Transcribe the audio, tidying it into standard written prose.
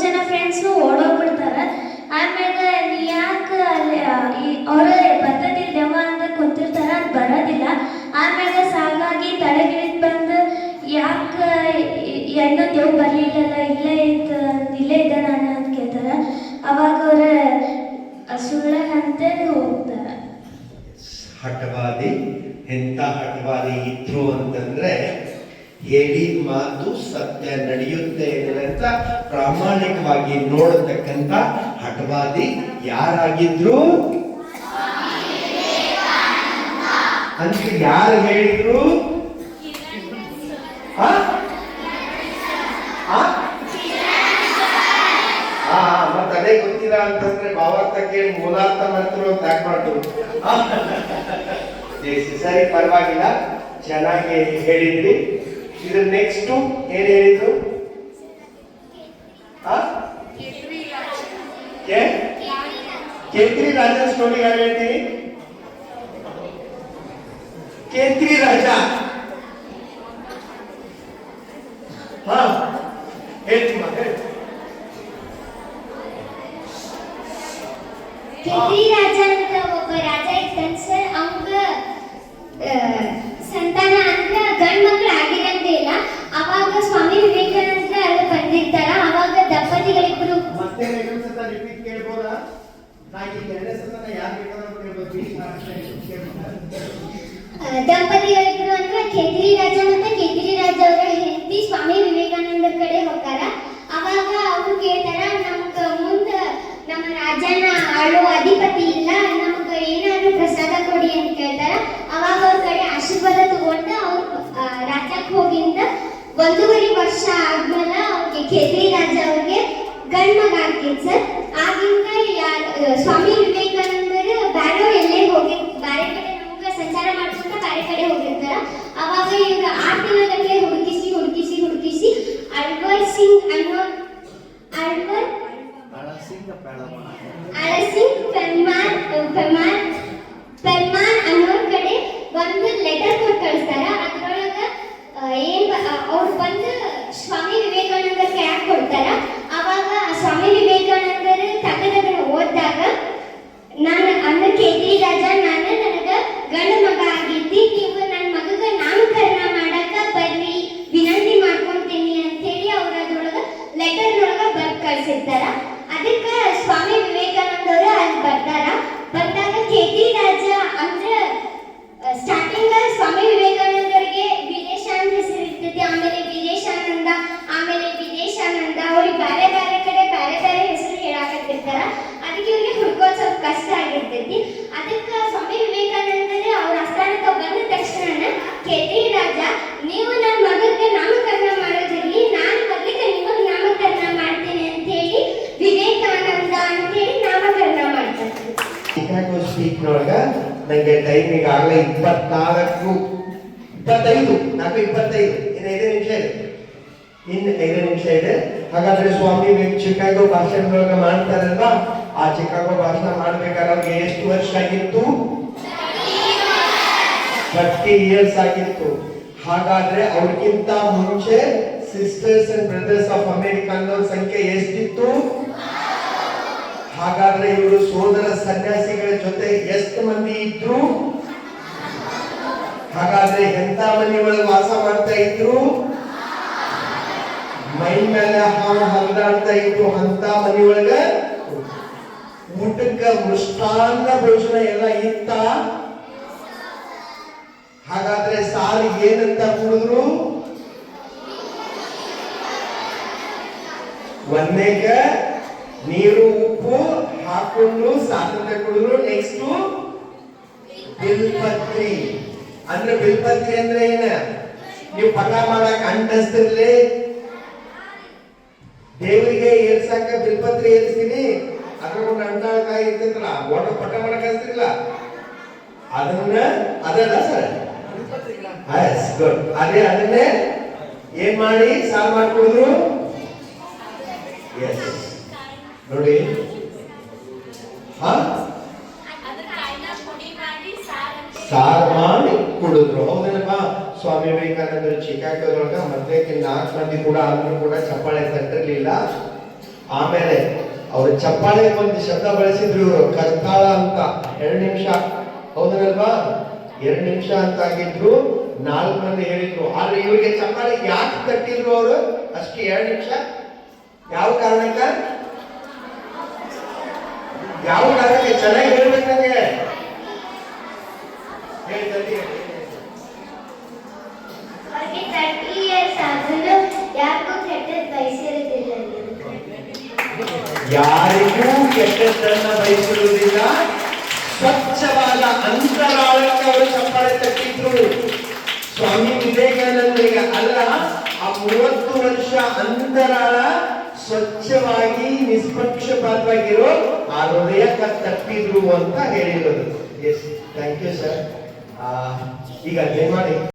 ಜನ ಫ್ರೆಂಡ್ಸು ಓಡೋಗ್ಬಿಡ್ತಾರ. ಆಮೇಲೆ ಯಾಕೆ ಅಲ್ಲಿ ಅವ್ರ ಬರ್ತದಿಲ್ದವ ಅಂತ ಕೂತಿರ್ತಾರ, ಅದು ಬರೋದಿಲ್ಲ. ಆಮೇಲೆ ಸಾಗಾಗಿ ತಲೆಗಿಳಿದು ಬಂದು ಯಾಕೆ ಹೆಣ್ಣು ದೇವ್ ಬರಲಿಲ್ಲಲ್ಲ, ಇಲ್ಲೇ ಇದ್ದ ನಾನು ಅಂತ ಕೇಳ್ತಾರ. ಅವಾಗ ಅವ್ರ ಸುಳ್ಳ ಅಂತೇಳಿ ಹೋಗ್ತಾರ. ಹಠವಾದಿ ಎಂತ ಹಠವಾದಿ ಇದ್ರು ಅಂತಂದ್ರೆ ಹೇಳಿದ ಮಾತು ಸತ್ಯ ನಡೆಯುತ್ತೆ ಅಂತ ಪ್ರಾಮಾಣಿಕವಾಗಿ ನೋಡತಕ್ಕಂತ ಹಠವಾದಿ ಯಾರಾಗಿದ್ರು ಅಂತ ಯಾರು ಹೇಳಿದ್ರು? ಮತ್ತೆ ಅದೇ ಗೊತ್ತಿಲ್ಲ ಅಂತಂದ್ರೆ ಭಾವಾರ್ಥ ಕೇಳಿ ಮೂಲಾರ್ಥ ಮಾಡ್ತಿರೋ ಅಂತ ಯಾಕೆ ಮಾಡ್ತೀವಿ? ಸರಿ, ಪರವಾಗಿಲ್ಲ, ಚೆನ್ನಾಗಿ ಹೇಳಿದ್ವಿ. ಇದು ನೆಕ್ಸ್ಟ್ ಏನ್ ಹೇಳಿದ್ರು? ಕೇತ್ರಿ ರಾಜ ಸ್ಟೋರಿ ಯಾರು ಹೇಳ್ತೀನಿ? ಕೇತ್ರಿ ರಾಜ ಹೇಳ್ತೀನಿ. ಕೇತ್ರಿ ರಾಜ ಅಂತ ಒಬ್ಬ ರಾಜ ಇದ್ದಾನೆ ಸರ್. ಅವಂಗ ಸಂತಾನ ಅಂದ್ರೆ ಗಂಡ್ ಮಕ್ಳು ಆಗಿರಂತೆ ಇಲ್ಲ. ಅವಾಗ ಸ್ವಾಮಿ ವಿವೇಕಾನಂದ ಅಲ್ಲಿ ಬಂದಿರ್ತಾರ. ಅವಾಗ ದಂಪತಿಗಳಿಬ್ರು ದಂಪತಿಗಳಿಬ್ರು ಅಂದ್ರೆ ಕೇತ್ರಿ ರಾಜ ಮತ್ತೆ ಕೇತ್ರಿ ರಾಜ ಅವರ ಹೆಂಡತಿ ಸ್ವಾಮಿ ವಿವೇಕಾನಂದರ ಕಡೆ ಹೋಗ್ತಾರ. ಅವಾಗ ಅವ್ರು ಕೇಳ್ತಾರ, ನಮ್ಗ ಮುಂದ ನಮ್ಮ ರಾಜನ ಆಳೋ ಅಧಿಪತಿ ಇಲ್ಲ, ನಮ್ಗ ಏನಾದ್ರು ಪ್ರಸಾದ ಕೊಡಿ ಅಂತ ಕೇಳ್ತಾರ. ಅವಾಗ ಅವ್ರ ಕಡೆ ಆಶೀರ್ವಾದ ತಗೊಂಡು ಅವ್ರು ರಾಜ್ಯಕ್ಕೆ ಹೋಗಿಂದ 1.5 ವರ್ಷ ಆದ್ಮೇಲೆ ಅವ್ರಿಗೆ ಕೇತ್ರಿ ರಾಜ ಅವ್ರಿಗೆ ಗಂಡ್ ಮಗ ಆಗ್ತೈತಿ ಸರ್. ಆಗಿಂದ ಸ್ವಾಮಿ ವಿವೇಕಾನಂದರು ಬ್ಯಾರೋ ಎಲ್ಲೇ ಬೇರೆ ಕಡೆ ನಮ್ಗ ಸಂಚಾರ ಮಾಡ್ಕೊಂತ ಬೇರೆ ಕಡೆ ಹೋಗಿರ್ತಾರ. ಅವಾಗ ಇವ್ರ 6 ದಿನಗಟ್ಟಲೆ ಹುಡುಕಿಸಿ ಅಳ್ವರ್ ಸಿಂಗ್ ಪೆರ್ಮಾನ್ ಅನ್ನೋರ್ ಕಡೆ ಒಂದು ಲೆಟರ್ ಕೊಟ್ಟು ಕಳಿಸ್ತಾರ. ಅದ್ರೊಳಗ ಅವ್ರು ಬಂದು ಸ್ವಾಮಿ ವಿವೇಕಾನಂದರ ಕೈಯಾಗ ಕೊಡ್ತಾರ. ಅವಾಗ ಸ್ವಾಮಿ ವಿವೇಕಾನಂದರು ತಗದನ್ನ ಓದಿದಾಗ, ನಾನು ಅನ್ನ ಕೇತ್ರಿ ರಾಜ, ನಾನು ನನಗ ಗಂಡ ಮಗ ಆಗಿದ್ದಿ, ನೀವು ನನ್ನ ಮಗಗ ನಾಮಕರಣ ಮಾಡಕ ಬರ್ರಿ, ವಿನಂತಿ ಮಾಡ್ಕೊಂತೀನಿ ಅಂತೇಳಿ ಅವ್ರ ಅದ್ರೊಳಗ ಲೆಟರ್ನೊಳಗ ಬರ್ದು ಕಳ್ಸಿರ್ತಾರ. ಅದಕ್ಕೆ ಸ್ವಾಮಿ ವಿವೇಕಾನಂದ ಅವರು ಅಲ್ಲಿ ಬಂದಾಗ ಕೇತ್ರಿ ರಾಜ ಅಂದ್ರೆ ಸ್ಟಾರ್ಟಿಂಗ್ ಸ್ವಾಮಿ ವಿವೇಕಾನಂದರಿಗೆ ವಿದೇಶ ಅಂತ ಹೆಸರು ಇರ್ತೈತಿ. ಆಮೇಲೆ ವೀರೇಶಾನಂದ, ಆಮೇಲೆ ವಿದೇಶಾನಂದ, ಅವ್ರಿಗೆ ಬೇರೆ ಬೇರೆ ಕಡೆ ಬೇರೆ ಬೇರೆ ಹೆಸರು ಹೇಳಾಕತ್ತಿರ್ತಾರ. ಅದಕ್ಕೆ ಇವ್ರಿಗೆ ಹುಡ್ಕೋದು ಸ್ವಲ್ಪ ಕಷ್ಟ ಆಗಿರ್ತೈತಿ. ಅದಕ್ಕೆ ಸ್ವಾಮಿ ವಿವೇಕಾನಂದರೇ ಅವ್ರ ಆಸ್ಥಾನಕ್ಕೆ ಬಂದ ತಕ್ಷಣ, ಕೇತ್ರಿ ರಾಜ, ನೀವು ನನ್ನ ಮಗಕ್ಕೆ ನಾಮಕರಣ ಮಾಡೋದಿರಲಿ, ನಾನು ಮೊದಲಿಗೆ ನಿಮಗೆ ನಾಮಕರಣ ಮಾಡ್ತೀನಿ ಅಂತ ಹೇಳಿ ವಿವೇಕಾನಂದ ಅಂತೇಳಿ ನಾಮಕರಣ ಮಾಡ್ತಾರೆ. ಸ್ಪೀಕ್ನೊಳಗ ನಂಗೆ ಟೈಮ್ ಈಗಾಗಲೇ 24, 25, 25 ಇನ್ನು 5 ನಿಮಿಷ ಇದೆ. ಇನ್ನು 5 ನಿಮಿಷ ಇದೆ. ಹಾಗಾದ್ರೆ ಸ್ವಾಮಿ ಚಿಕಾಗೋ ಭಾಷಣದೊಳಗ ಮಾಡ್ತಾರಲ್ವಾ, ಆ ಚಿಕಾಗೋ ಭಾಷಣ ಮಾಡ್ಬೇಕಾದ್ರೆ ಅವ್ರಿಗೆ ಎಷ್ಟು ವರ್ಷ ಆಗಿತ್ತು? 30 years ಆಗಿತ್ತು. ಹಾಗಾದ್ರೆ ಅವ್ರಿಗಿಂತ ಮುಂಚೆ sisters and brothers of America ಅನ್ನೋ ಸಂಖ್ಯೆ ಎಷ್ಟಿತ್ತು? ಹಾಗಾದ್ರೆ ಇವರು ಸೋದರ ಸನ್ಯಾಸಿಗಳ ಜೊತೆ ಎಷ್ಟು ಮಂದಿ ಇದ್ರು? ಹಾಗಾದ್ರೆ ಎಂತ ಮನೆ ಒಳಗೆ ವಾಸ ಮಾಡ್ತಾ ಇದ್ರು? ಮೈ ಮೇಲೆ ಹಾವು ಹರಿದಾಡ್ತಾ ಇದ್ರು ಅಂತ ಮನೆ ಒಳಗ. ಊಟಕ್ಕ ಮೃಷ್ಟಾನ್ನ ಭೋಜನ ಎಲ್ಲ ಇತ್ತ? ಹಾಗಾದ್ರೆ ಸಾರು ಏನಂತ ಕುಡಿದ್ರು? ಒಂದೇಗ ನೀರು ಉಪ್ಪು ಹಾಕೊಂಡು ಸಾಕಂತ ಕುಡಿದ್ರು. ನೆಕ್ಸ್ಟ್ ಬಿಲ್ಪತ್ರಿ. ಅಂದ್ರೆ ಬಿಲ್ಪತ್ರಿ ಅಂದ್ರೆ ಏನ? ನೀವು ಪಟ ಮಾಡಕ್ ಅಂಟಿಸ್ತಿರ್ಲಿ, ದೇವರಿಗೆ ಏರ್ಸಾಕ ಬಿಲ್ಪತ್ರಿ ಏರಿಸ್ತೀನಿ, ಅದ್ರೊಂದು ಅಂಟಾಳಕಾಯಿ ಇರ್ತೈತಲ್ಲ, ಒಟ್ಟು ಪಟ ಮಾಡಕ್ ಹಚ್ತಿರ್ಲಿಲ್ಲ, ಅದಲ್ಲ ಸರ್? ಗುಡ್. ಅದನ್ನೇ ಏನ್ ಮಾಡಿ ಸಾರು ಮಾಡ್ಕೊಡಿದ್ರು? ಎಸ್, ನೋಡಿ, ಸಾರು ಮಾಡಿ ಕುಡಿದ್ರು. ಹೌದೇನಪ್ಪ? ಸ್ವಾಮಿ ವಿವೇಕಾನಂದರು ಚಿಕಾಗೋದೊಳಗ ಮದ್ವೆಗೆ 4 ಮಂದಿ ಕೂಡ ಅಂದ್ರೂ ಕೂಡ ಚಪ್ಪಾಳೆ ತಟ್ಟಿರ್ಲಿಲ್ಲ. ಆಮೇಲೆ ಅವರು ಚಪ್ಪಾಳೆ ಒಂದು ಶಬ್ದ ಬಳಸಿದ್ರು ಇವರು ಕರ್ತಾಳ ಅಂತ 2 ನಿಮಿಷ ಹೌದಲ್ವಾ 2 ನಿಮಿಷ ಅಂತ ಆಗಿದ್ರು 4 ಮಂದಿ ಹೇಳಿದ್ರು ಆದ್ರೆ ಇವರಿಗೆ ಚಪ್ಪಾಳೆ ಯಾಕೆ ತಟ್ಟಿದ್ರು ಅವರು ಅಷ್ಟು 2 ನಿಮಿಷ ಯಾವ ಕಾರಣಕ್ಕ ಚೆನ್ನಾಗಿ ಹೇಳ್ಬೇಕು ನಂಗೆ ಅವ್ರಿಗೆ 30 ಇಯರ್ಸ್ ಆದ್ರೂ ಯಾರಿಗೂ ಕೆಟ್ಟದ್ದು ಬಯಸಿರೋದಿಲ್ಲ ಯಾರಿಗೂ ಕೆಟ್ಟದ್ದನ್ನ ಬಯಸಿರುವುದಿಲ್ಲ ಸ್ವಚ್ಛವಾದ ಅಂತರಾಳಕ್ಕೆ ಅವರು ಚಪ್ಪಾಳೆ ತಟ್ಟಿದ್ರು ಸ್ವಾಮಿ ವಿವೇಕಾನಂದರಿಗೆ ಅಲ್ಲ ಆ 30 ವರ್ಷ ಅಂತರಾಳ ಸ್ವಚ್ಛವಾಗಿ ನಿಷ್ಪಕ್ಷಪಾತವಾಗಿರೋ ಆ ಹೃದಯಕ್ಕೆ ತಟ್ಟಿದ್ರು ಅಂತ ಹೇಳಿರೋದು ಎಸ್ ಥ್ಯಾಂಕ್ ಯು ಸರ್ ಈಗ ಅದೇ ಮಾಡಿ